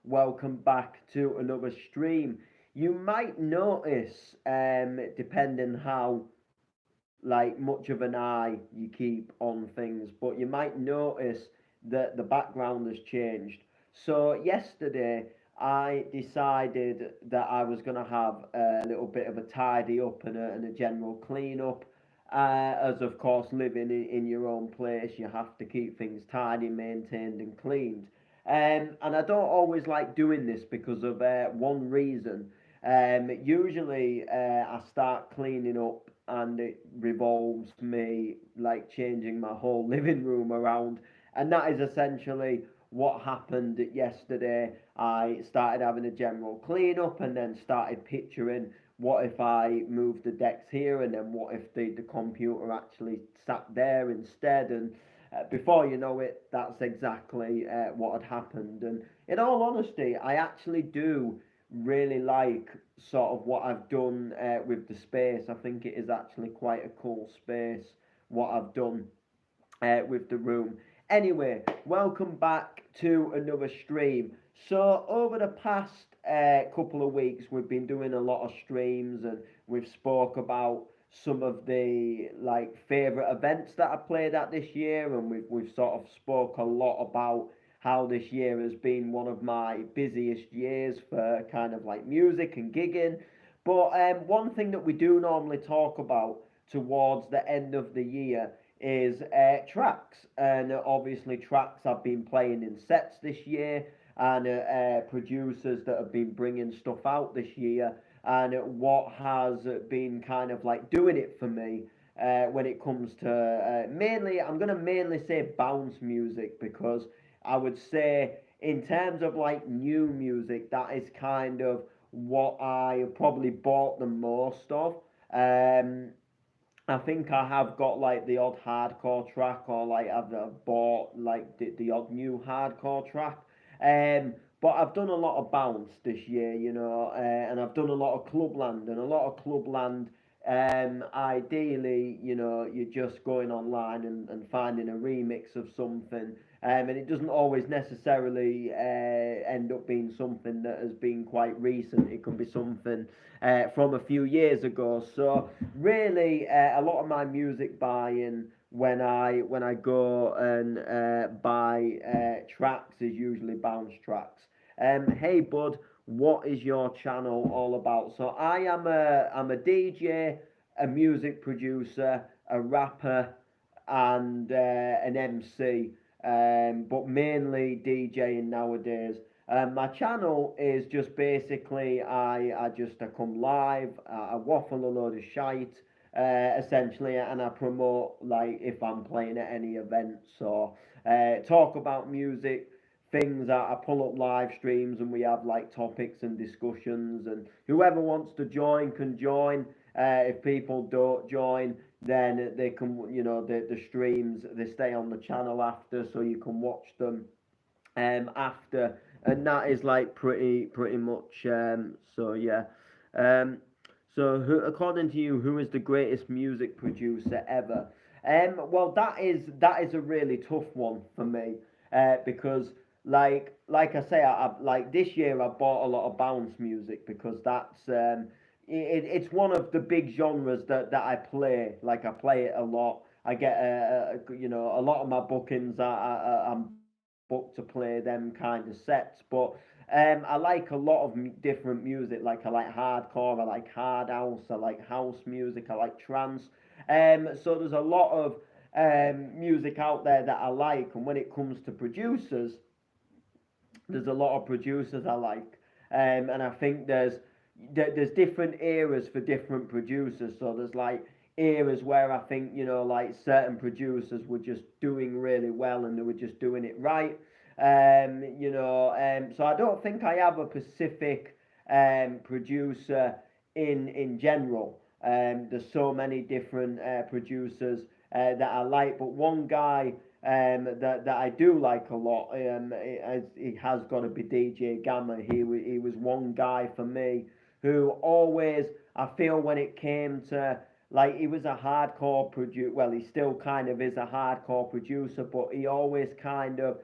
welcome back to another stream. You might notice, depending how much of an eye you keep on things, but you might notice that the background has changed. So yesterday I decided that I was going to have a little bit of a tidy up and a general clean up. As of course, living in your own place, you have to keep things tidy, maintained, and cleaned. And I don't always like doing this because of one reason. Usually, I start cleaning up and it revolves me like changing my whole living room around. And that is essentially what happened yesterday. I started having a general clean up and then started picturing what if I moved the decks here and then what if the computer actually sat there instead. And before you know it, that's exactly what had happened. And in all honesty, I actually do really like sort of what I've done with the space. I think it is actually quite a cool space what I've done with the room. Anyway, welcome back to another stream. So over the past couple of weeks, we've been doing a lot of streams and we've spoke about some of the favorite events that I played at this year, and we've sort of spoke a lot about how this year has been one of my busiest years for kind of like music and gigging. But one thing that we do normally talk about towards the end of the year is tracks, and obviously tracks I've been playing in sets this year, and producers that have been bringing stuff out this year, and what has been kind of like doing it for me when it comes to mainly, I'm going to mainly say bounce music, because I would say in terms of like new music, that is kind of what I probably bought the most of. I think I have got like the odd hardcore track, or like I've bought like the odd new hardcore track. But I've done a lot of bounce this year, and I've done a lot of clubland, and a lot of clubland. Ideally, you're just going online and finding a remix of something, and it doesn't always necessarily end up being something that has been quite recent. It can be something from a few years ago. So really, a lot of my music buying when I go and buy tracks is usually bounce tracks. Hey bud, what is your channel all about? So I'm a DJ, a music producer, a rapper, and an MC, but mainly DJing nowadays. My channel is just basically I come live, I waffle a load of shite, essentially, and I promote like if I'm playing at any events, or talk about music, things that I pull up live streams and we have like topics and discussions, and whoever wants to join can join. If people don't join, then they can, the streams, they stay on the channel after, so you can watch them after, and that is like pretty much. So yeah. Um, so according to you, who is the greatest music producer ever? Well, that is a really tough one for me, because like I say, I like this year I bought a lot of bounce music, because it's one of the big genres that I play. Like I play it a lot. I get a lot of my bookings I'm booked to play them kind of sets, but I like a lot of different music. Like I like hardcore, I like hard house, I like house music, I like trance. So there's a lot of music out there that I like, and when it comes to producers, there's a lot of producers I like, and I think there's different eras for different producers. So there's like eras where I think like certain producers were just doing really well and they were just doing it right. So I don't think I have a specific producer in general. There's so many different producers that I like, but one guy that I do like a lot. It has got to be DJ Gamma. He was one guy for me who always, I feel, when it came to like, he was a hardcore producer. Well, he still kind of is a hardcore producer, but he always kind of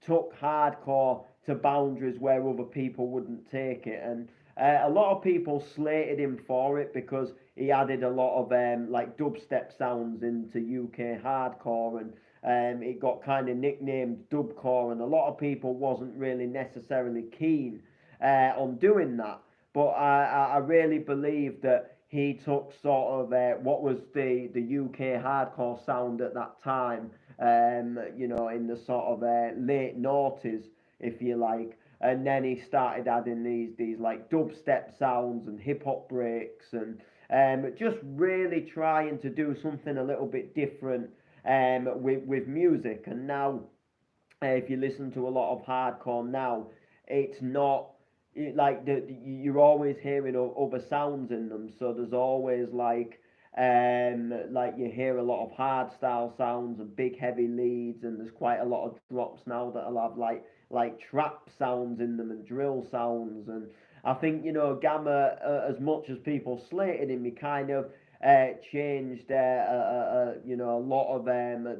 took hardcore to boundaries where other people wouldn't take it. And a lot of people slated him for it because he added a lot of like dubstep sounds into UK hardcore, and it got kind of nicknamed dubcore, and a lot of people wasn't really necessarily keen on doing that. But I really believe that he took sort of what was the UK hardcore sound at that time, in the sort of late noughties, if you like, and then he started adding these like dubstep sounds and hip hop breaks, and just really trying to do something a little bit different with music. And now, if you listen to a lot of hardcore now, it's not like you're always hearing other sounds in them. So there's always like you hear a lot of hard style sounds and big heavy leads, and there's quite a lot of drops now that'll have like trap sounds in them and drill sounds. And I think Gamma, as much as people slated him, he kind of changed a lot of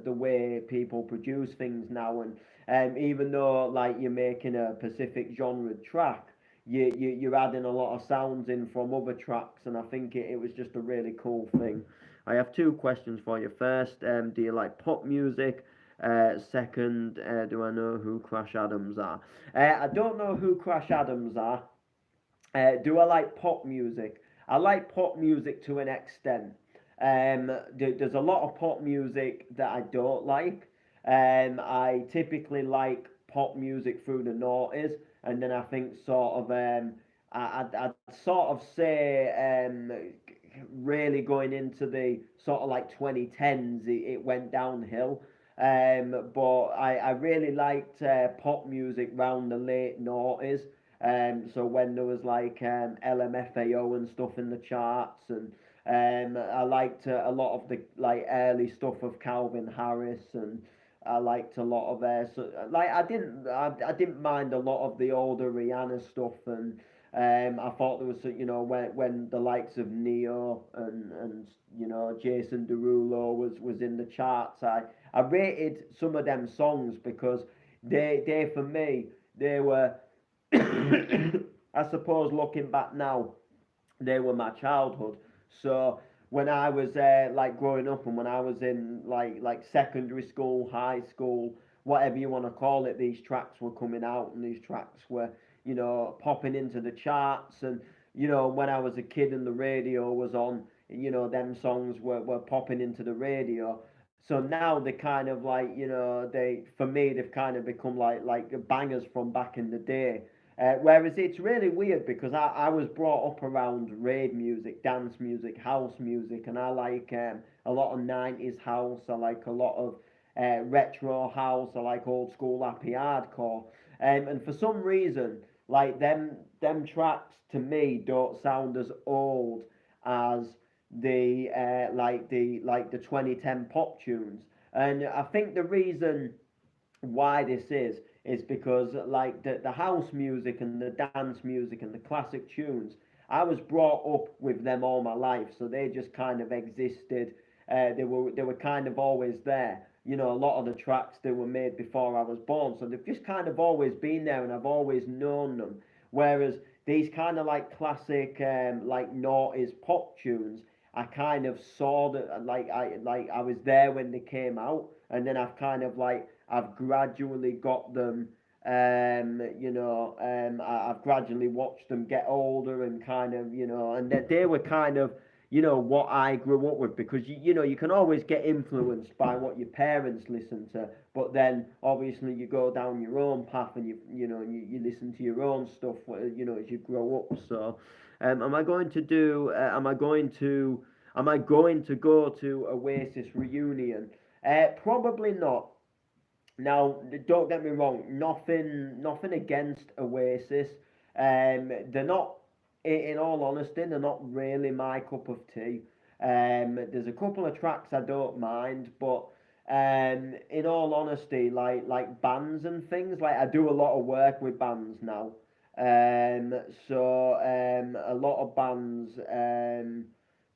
the way people produce things now. And even though like you're making a specific genre track, you're adding a lot of sounds in from other tracks, and I think it was just a really cool thing. I have two questions for you. First, do you like pop music? Second, do I know who Crash Adams are? I don't know who Crash Adams are. Do I like pop music? I like pop music to an extent. There's a lot of pop music that I don't like. I typically like pop music through the noughties, and then I think sort of I'd sort of say really going into the sort of like 2010s, it went downhill. But I really liked pop music round the late noughties. So when there was like LMFAO and stuff in the charts, and I liked a lot of the like early stuff of Calvin Harris, and I liked a lot of like I didn't mind a lot of the older Rihanna stuff. And I thought there was when the likes of Neo and Jason Derulo was in the charts, I rated some of them songs because they for me they were I suppose looking back now, they were my childhood. So when I was like growing up, and when I was in like secondary school, high school, whatever you want to call it, these tracks were coming out, and these tracks were popping into the charts. And when I was a kid and the radio was on, them songs were popping into the radio. So now they kind of like they for me they've kind of become like bangers from back in the day. Whereas it's really weird because I was brought up around rave music, dance music, house music, and I like a lot of 90s house. I like a lot of retro house. I like old school happy hardcore. And for some reason, like them tracks to me don't sound as old as the 2010 pop tunes. And I think the reason why this is because like the house music and the dance music and the classic tunes, I was brought up with them all my life, so they just kind of existed. They were kind of always there. A lot of the tracks they were made before I was born, so they've just kind of always been there, and I've always known them. Whereas these kind of like classic like noughties pop tunes, I kind of saw that I was there when they came out, and then I've gradually got them. I've gradually watched them get older, and kind of and that they were kind of what I grew up with, because you can always get influenced by what your parents listen to, but then obviously you go down your own path, and you listen to your own stuff as you grow up. So am I going to do am I going to go to Oasis reunion? Probably not. Now, don't get me wrong. Nothing against Oasis. They're not, in all honesty, they're not really my cup of tea. There's a couple of tracks I don't mind, but in all honesty, like bands and things, like I do a lot of work with bands now. So a lot of bands.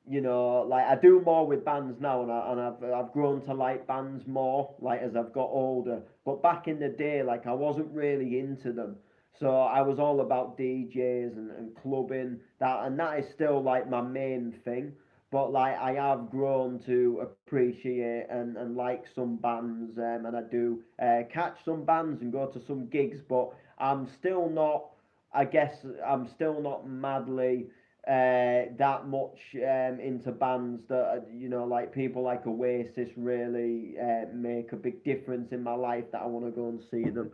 Like I do more with bands now, and I've grown to like bands more, like as I've got older. But back in the day, like I wasn't really into them. So I was all about DJs and clubbing that, and that is still like my main thing. But like I have grown to appreciate and like some bands, and I do catch some bands and go to some gigs. But I'm still not. I guess I'm still not madly that much into bands that like people like Oasis really make a big difference in my life that I want to go and see them.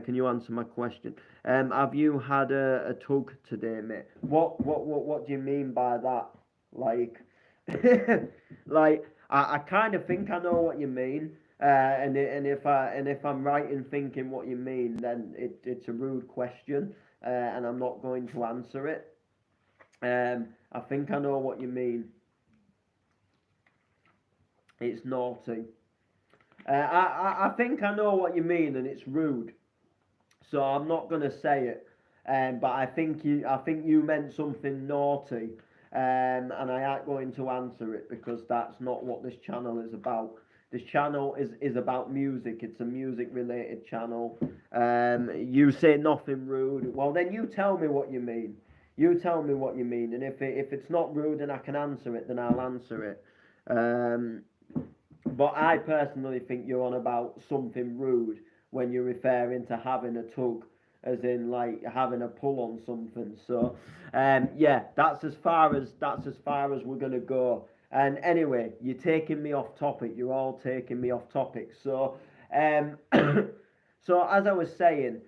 Can you answer my question? Have you had a tug today, mate? What do you mean by that? Like, like I kind of think I know what you mean. And if I'm right in thinking what you mean, then it's a rude question, and I'm not going to answer it. I think I know what you mean. It's naughty. I think I know what you mean, and it's rude. So I'm not gonna say it. But I think you meant something naughty, and I ain't going to answer it because that's not what this channel is about. This channel is about music. It's a music related channel. You say nothing rude. Well, then you tell me what you mean. You tell me what you mean, and if it's not rude and I can answer it, then I'll answer it. Um, but I personally think you're on about something rude when you're referring to having a tug, as in like having a pull on something. So, yeah, that's as far as we're gonna go. And anyway, you're taking me off topic. You're all taking me off topic. So, um, so as I was saying,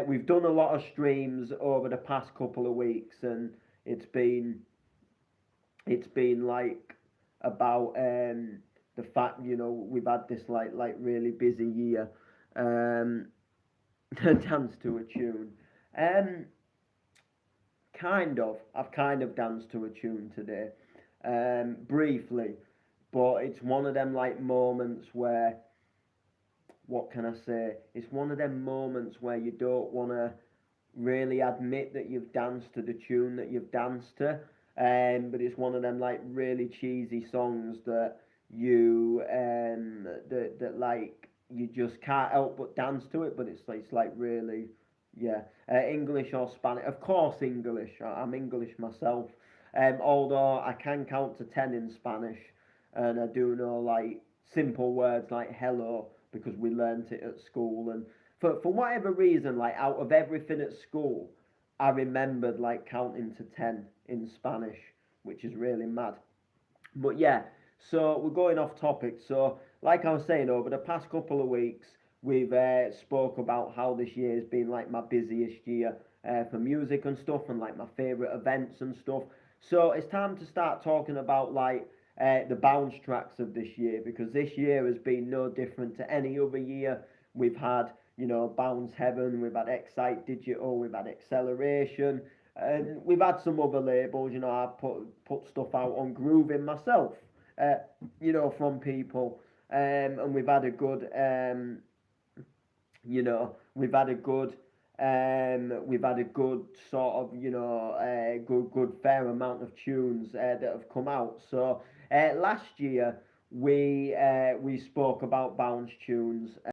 we've done a lot of streams over the past couple of weeks, and it's been it's been like about the fact we've had this like really busy year. Um, dance to a tune. Um, I've kind of danced to a tune today, briefly, but it's one of them like moments where what can I say? It's one of them moments where you don't want to really admit that you've danced to the tune that you've danced to. But it's one of them like really cheesy songs that that like you just can't help but dance to it. But it's like really, yeah, English or Spanish. Of course, English. I'm English myself. Although I can count to 10 in Spanish, and I do know like simple words like hello because we learnt it at school. And for whatever reason, like out of everything at school, I remembered like counting to 10 in Spanish, which is really mad. But yeah, so we're going off topic. So, like I was saying, over the past couple of weeks, we've spoke about how this year has been like my busiest year for music and stuff, and like my favorite events and stuff. So it's time to start talking about like the bounce tracks of this year because this year has been no different to any other year. We've had Bounce Heaven, we've had Excite Digital, we've had Acceleration, and we've had some other labels. I've put stuff out on Grooving myself. Uh, from people, and we've had a good, we've had a good. We've had a good sort of, good fair amount of tunes that have come out. So last year we spoke about bounce tunes.